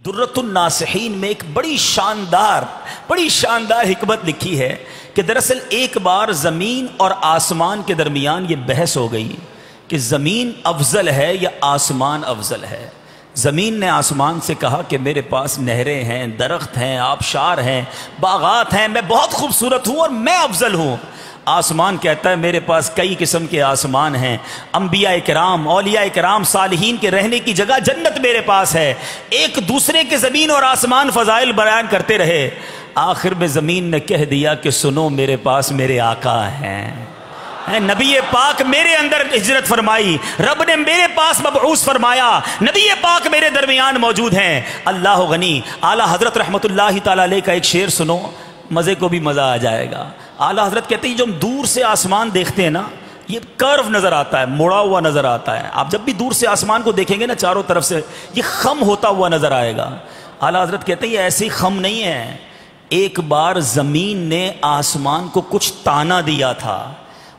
दुर्रतुन नासिहीन में एक बड़ी शानदार हिकमत लिखी है कि दरअसल एक बार ज़मीन और आसमान के दरमियान ये बहस हो गई कि ज़मीन अफजल है या आसमान अफजल है। ज़मीन ने आसमान से कहा कि मेरे पास नहरें हैं, दरख्त हैं, आबशार हैं, बागात हैं, मैं बहुत खूबसूरत हूँ और मैं अफजल हूँ। आसमान कहता है मेरे पास कई किस्म के आसमान हैं, अंबिया इकराम, औलिया इकराम, सालिहीन के रहने की जगह जन्नत मेरे पास है। एक दूसरे के ज़मीन और आसमान फ़ज़ाइल बयान करते रहे। आखिर में ज़मीन ने कह दिया कि सुनो, मेरे पास मेरे आका हैं, नबी पाक मेरे अंदर हिजरत फरमाई, रब ने मेरे पास मबऊस फरमाया, नबी पाक मेरे दरमियान मौजूद हैं। अल्लाह गनी। आला हजरत रहमतुल्लाहि तआला अलैह का एक शेर सुनो, मज़े को भी मज़ा आ जाएगा। आला हजरत कहते हैं जो हम दूर से आसमान देखते हैं ना, ये कर्व नज़र आता है, मुड़ा हुआ नज़र आता है। आप जब भी दूर से आसमान को देखेंगे ना, चारों तरफ से ये खम होता हुआ नज़र आएगा। आला हजरत कहते हैं ये ऐसे ही खम नहीं है। एक बार ज़मीन ने आसमान को कुछ ताना दिया था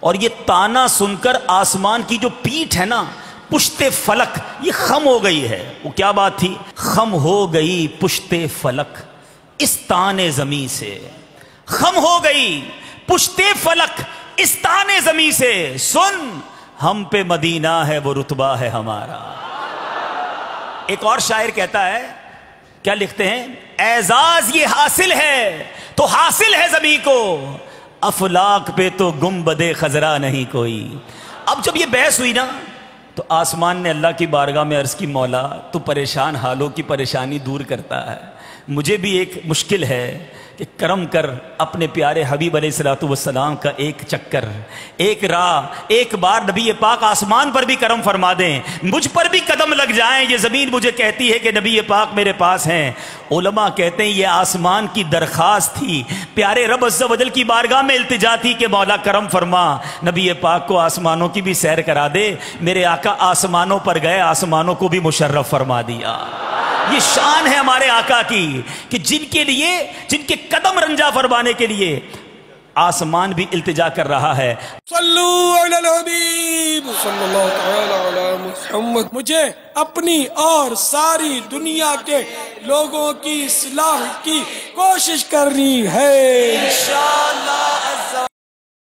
और ये ताना सुनकर आसमान की जो पीठ है ना, पुश्ते फलक, ये खम हो गई है। वो क्या बात थी? खम हो गई पुश्ते फलक इस ताने ज़मीं से, खम हो गई पुश्ते फलक इस ताने ज़मीं से। सुन, हम पे मदीना है वो रुतबा है हमारा। एक और शायर कहता है, क्या लिखते हैं? एजाज ये हासिल है तो हासिल है ज़मीं को, अफलाक पे तो गुंबदे खजरा नहीं कोई। अब जब ये बहस हुई ना, तो आसमान ने अल्लाह की बारगाह में अर्ज़ की, मौला तू परेशान हालों की परेशानी दूर करता है, मुझे भी एक मुश्किल है कि करम कर अपने प्यारे हबीब अलैहिस्सलातु वस्सलाम का एक चक्कर, एक राह, एक बार नबी पाक आसमान पर भी करम फरमा दें, मुझ पर भी कदम लग जाएं। ये ज़मीन मुझे कहती है कि नबी पाक मेरे पास हैं। उलमा कहते हैं ये आसमान की दरख्वास्त थी, प्यारे रब अज़्ज़ वजल की बारगाह में इल्तिजा थी कि मौला करम फरमा, नबी पाक को आसमानों की भी सैर करा दे। मेरे आका आसमानों पर गए, आसमानों को भी मुशर्रफ फरमा दिया। ये शान है हमारे आका की कि जिनके लिए, जिनके कदम रंजा फरमाने के लिए आसमान भी इल्तिजा कर रहा है। सल्लू अलल हबीब सल्लल्लाहु तआला अला मुहम्मद। मुझे अपनी और सारी दुनिया के लोगों की इस्लाह की कोशिश करनी है इंशाअल्लाह।